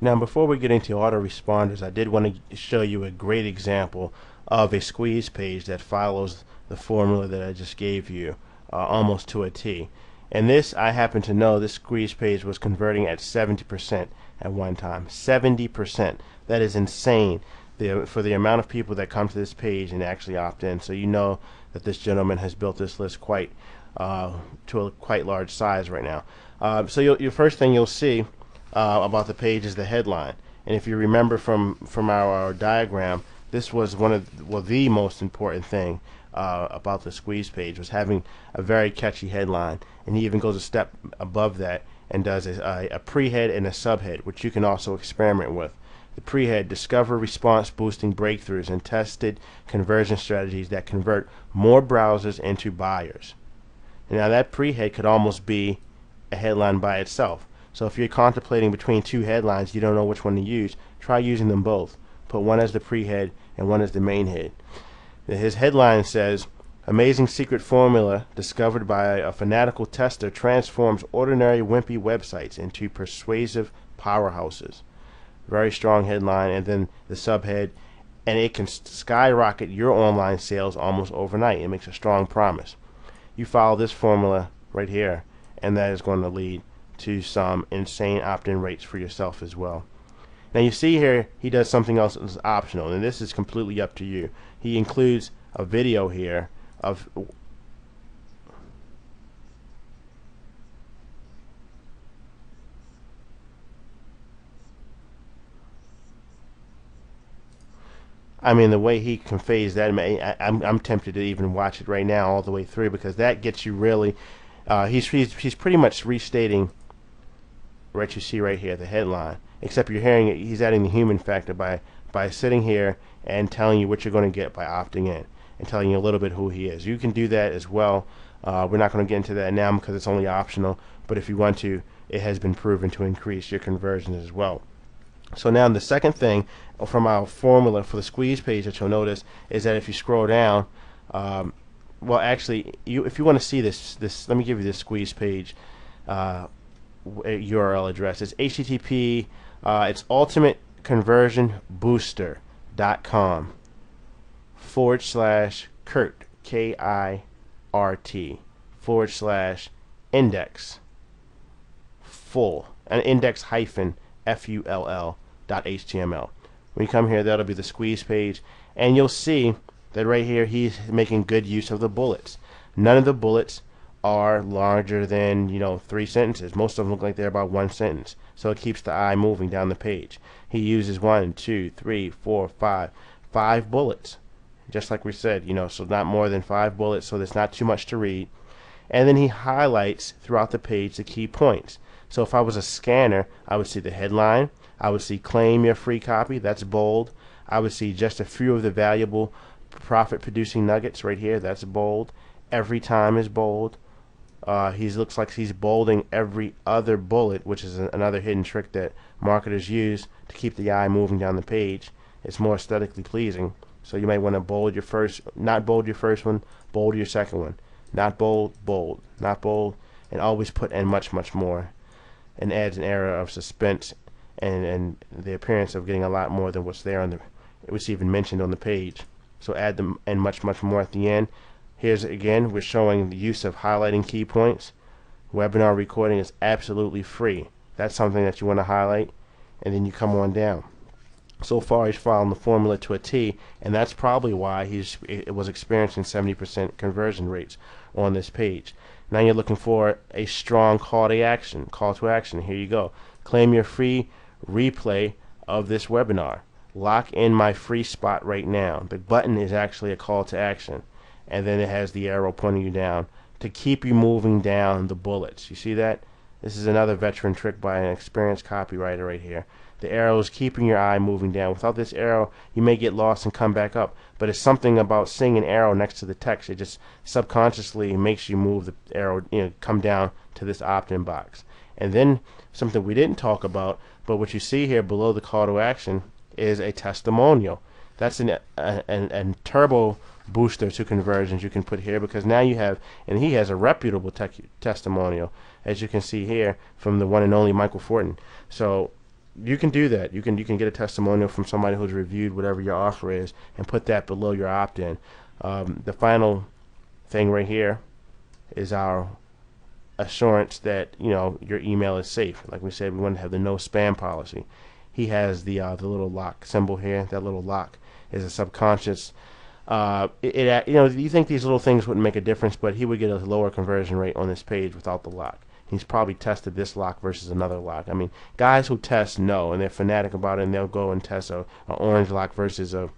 Now, before we get into autoresponders, I did want to show you a great example of a squeeze page that follows the formula that I just gave you almost to a T. And this, I happen to know, this squeeze page was converting at 70% at one time. 70%. That is insane for the amount of people that come to this page and actually opt in. So you know that this gentleman has built this list quite to a quite large size right now. So your first thing you'll see about the page is the headline. And if you remember from our diagram, this was one of the most important thing about the squeeze page was having a very catchy headline. And he even goes a step above that and does a pre-head and a subhead, which you can also experiment with. The pre-head: discover response boosting breakthroughs and tested conversion strategies that convert more browsers into buyers. And now that pre-head could almost be a headline by itself. So if you're contemplating between two headlines, you don't know which one to use, try using them both. Put one as the pre-head and one as the main head. His headline says, amazing secret formula discovered by a fanatical tester transforms ordinary wimpy websites into persuasive powerhouses. Very strong headline. And then the subhead, and it can skyrocket your online sales almost overnight. It makes a strong promise. You follow this formula right here, and that is going to lead to some insane opt-in rates for yourself as well. Now you see here he does something else that's optional, and this is completely up to you. He includes a video here of the way he conveys that, I'm tempted to even watch it right now all the way through, because that gets you really he's pretty much restating what you see right here, the headline, except you're hearing it, he's adding the human factor by sitting here and telling you what you're going to get by opting in and telling you a little bit who he is. You can do that as well. We're not going to get into that now because it's only optional, but if you want to, it has been proven to increase your conversions as well. So now the second thing from our formula for the squeeze page that you'll notice is that if you scroll down, well, actually, if you want to see this, let me give you this squeeze page URL address. It's HTTP. It's ultimateconversionbooster.com/Kirt KIRT /index full an index hyphen full.html. When you come here, that'll be the squeeze page, and you'll see that right here he's making good use of the bullets. None of the bullets are larger than 3 sentences. Most of them look like they're about 1 sentence, so it keeps the eye moving down the page. He uses 1, 2, 3, 4, 5 bullets, just like we said, so not more than 5 bullets, so there's not too much to read. And then he highlights throughout the page the key points. So if I was a scanner, I would see the headline, I would see claim your free copy, that's bold. I would see just a few of the valuable profit producing nuggets right here, that's bold. Every time is bold. He looks like he's bolding every other bullet, which is another hidden trick that marketers use to keep the eye moving down the page. It's more aesthetically pleasing. So you might want to bold your first, not bold your first one, bold your second one. Not bold, bold, not bold, and always put in much, much more. And adds an era of suspense and the appearance of getting a lot more than what's there on what's even mentioned on the page. So add them and much, much more at the end. Here's again, we're showing the use of highlighting key points. Webinar recording is absolutely free. That's something that you want to highlight, and then you come on down. So far he's following the formula to a T, and that's probably why it was experiencing 70% conversion rates on this page. Now you're looking for a strong call to action. Here you go. Claim your free replay of this webinar. Lock in my free spot right now. The button is actually a call to action, and then it has the arrow pointing you down to keep you moving down the bullets. You see that? This is another veteran trick by an experienced copywriter right here. The arrow is keeping your eye moving down. Without this arrow, you may get lost and come back up. But it's something about seeing an arrow next to the text. It just subconsciously makes you move the arrow, come down to this opt-in box. And then something we didn't talk about, but what you see here below the call to action is a testimonial. That's a turbo booster to conversions you can put here, because now you have, and he has a reputable testimonial, as you can see here, from the one and only Michael Fortin. So you can do that. You can get a testimonial from somebody who's reviewed whatever your offer is and put that below your opt-in. The final thing right here is our assurance that your email is safe. Like we said, we want to have the no spam policy. He has the little lock symbol here. That little lock is a subconscious. You think these little things wouldn't make a difference, but he would get a lower conversion rate on this page without the lock. He's probably tested this lock versus another lock. I mean, guys who test know, and they're fanatic about it, and they'll go and test a orange lock versus a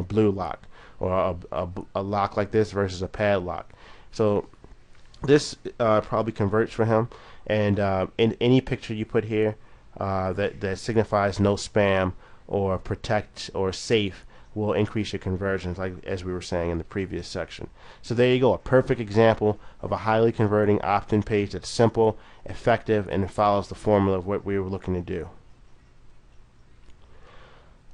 blue lock, or a lock like this versus a padlock. So this probably converts for him, and in any picture you put here that signifies no spam or protect or safe will increase your conversions, like as we were saying in the previous section. So there you go, a perfect example of a highly converting opt-in page that's simple, effective, and it follows the formula of what we were looking to do.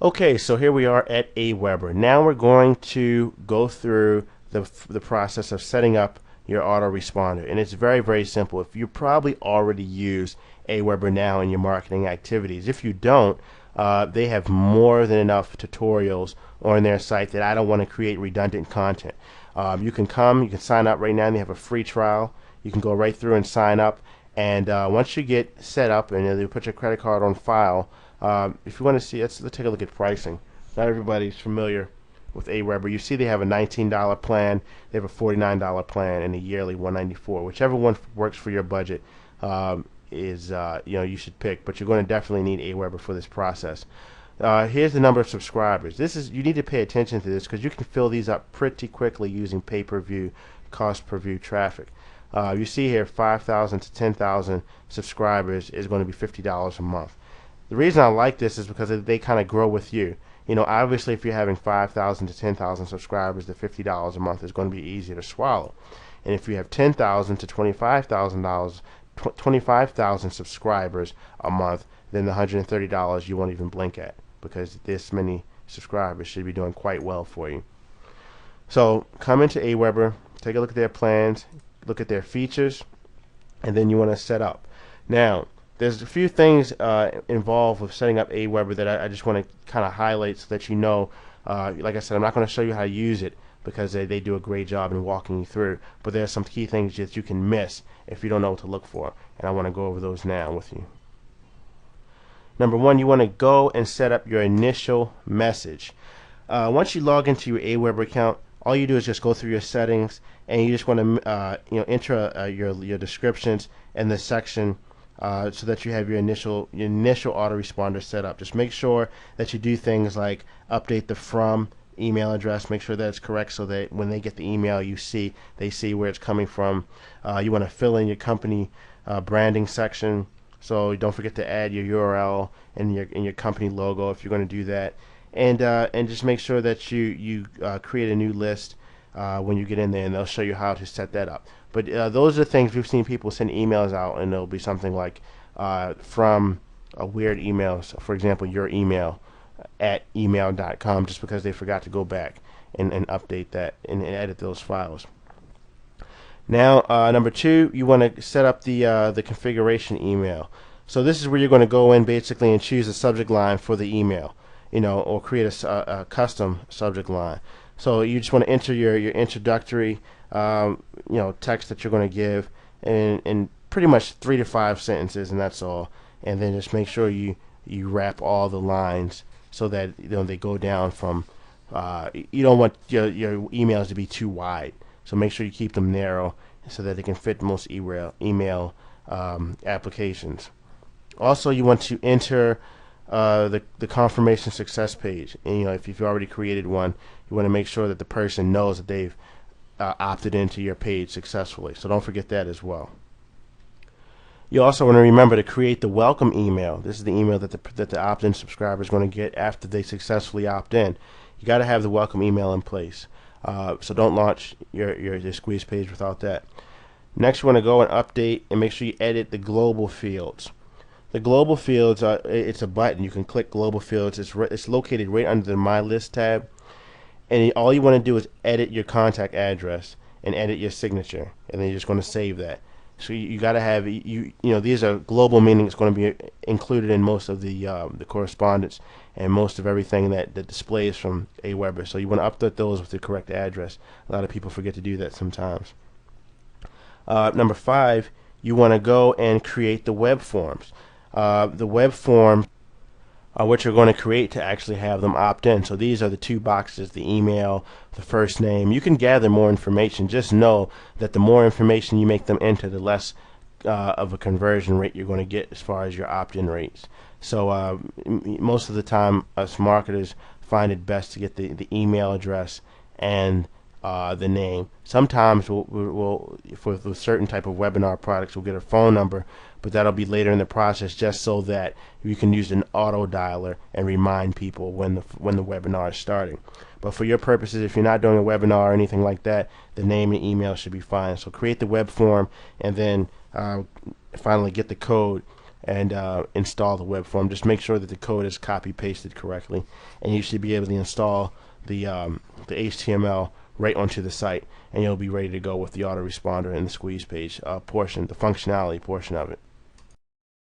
Okay, so here we are at Aweber. Now we're going to go through the process of setting up your autoresponder, and it's very, very simple. If you probably already use Aweber now in your marketing activities, if you don't, they have more than enough tutorials on their site that I don't want to create redundant content. You can sign up right now, and they have a free trial. You can go right through and sign up, and once you get set up and they put your credit card on file, if you want to see, let's take a look at pricing. Not everybody's familiar with Aweber. You see they have a $19 plan, they have a $49 plan, and a yearly $194. Whichever one works for your budget you should pick, but you're going to definitely need Aweber for this process. Here's the number of subscribers. You need to pay attention to this because you can fill these up pretty quickly using pay-per-view, cost-per-view traffic. You see here 5,000 to 10,000 subscribers is going to be $50 a month. The reason I like this is because they kind of grow with you. Obviously if you're having 5,000 to 10,000 subscribers, the $50 a month is going to be easier to swallow. And if you have 10,000 to 25,000 subscribers a month, then the $130 you won't even blink at, because this many subscribers should be doing quite well for you. So come into Aweber, take a look at their plans, look at their features, and then you want to set up. Now, there's a few things involved with setting up Aweber that I just want to kind of highlight so that you know. Like I said, I'm not going to show you how to use it because they do a great job in walking you through, but there are some key things that you can miss if you don't know what to look for, and I want to go over those now with you. Number one, you want to go and set up your initial message. Once you log into your Aweber account, all you do is just go through your settings, and you just want to enter your descriptions in the section so that you have your initial autoresponder set up. Just make sure that you do things like update the from email address, make sure that's correct so that when they get the email they see where it's coming from. You want to fill in your company branding section, so don't forget to add your URL and your company logo if you're going to do that, and just make sure that you create a new list when you get in there, and they'll show you how to set that up. But those are the things we've seen people send emails out, and it'll be something like from a weird email, so for example your email at email.com, just because they forgot to go back and update that and edit those files. Now number two, you want to set up the configuration email. So this is where you're going to go in basically and choose a subject line for the email, or create a custom subject line. So you just want to enter your introductory text that you're going to give in pretty much 3 to 5 sentences, and that's all. And then just make sure you wrap all the lines so that they go down from you don't want your emails to be too wide, so make sure you keep them narrow so that they can fit most email applications. Also, you want to enter the confirmation success page, and if you've already created one, you want to make sure that the person knows that they've opted into your page successfully, so don't forget that as well. You also want to remember to create the welcome email. This is the email that the opt-in subscriber is going to get after they successfully opt in. You got to have the welcome email in place, so don't launch your squeeze page without that. Next, you want to go and update and make sure you edit the global fields. The global fields it's a button. You can click global fields. It's located right under the My List tab, and all you want to do is edit your contact address and edit your signature, and then you're just going to save that. So you got to have these are global, meaning it's going to be included in most of the correspondence and most of everything that displays from Aweber. So you want to update those with the correct address. A lot of people forget to do that sometimes. Number 5, you want to go and create the web forms. The web form what you're going to create to actually have them opt in. So these are the 2 boxes, the email, the first name. You can gather more information. Just know that the more information you make them enter, the less of a conversion rate you're going to get as far as your opt-in rates. So most of the time, us marketers find it best to get the email address and the name. Sometimes we'll for certain type of webinar products, we'll get a phone number, but that'll be later in the process, just so that you can use an auto dialer and remind people when the webinar is starting. But for your purposes, if you're not doing a webinar or anything like that, the name and email should be fine. So create the web form, and then finally get the code and install the web form. Just make sure that the code is copy pasted correctly, and you should be able to install the HTML right onto the site, and you'll be ready to go with the autoresponder and the squeeze page portion, the functionality portion of it.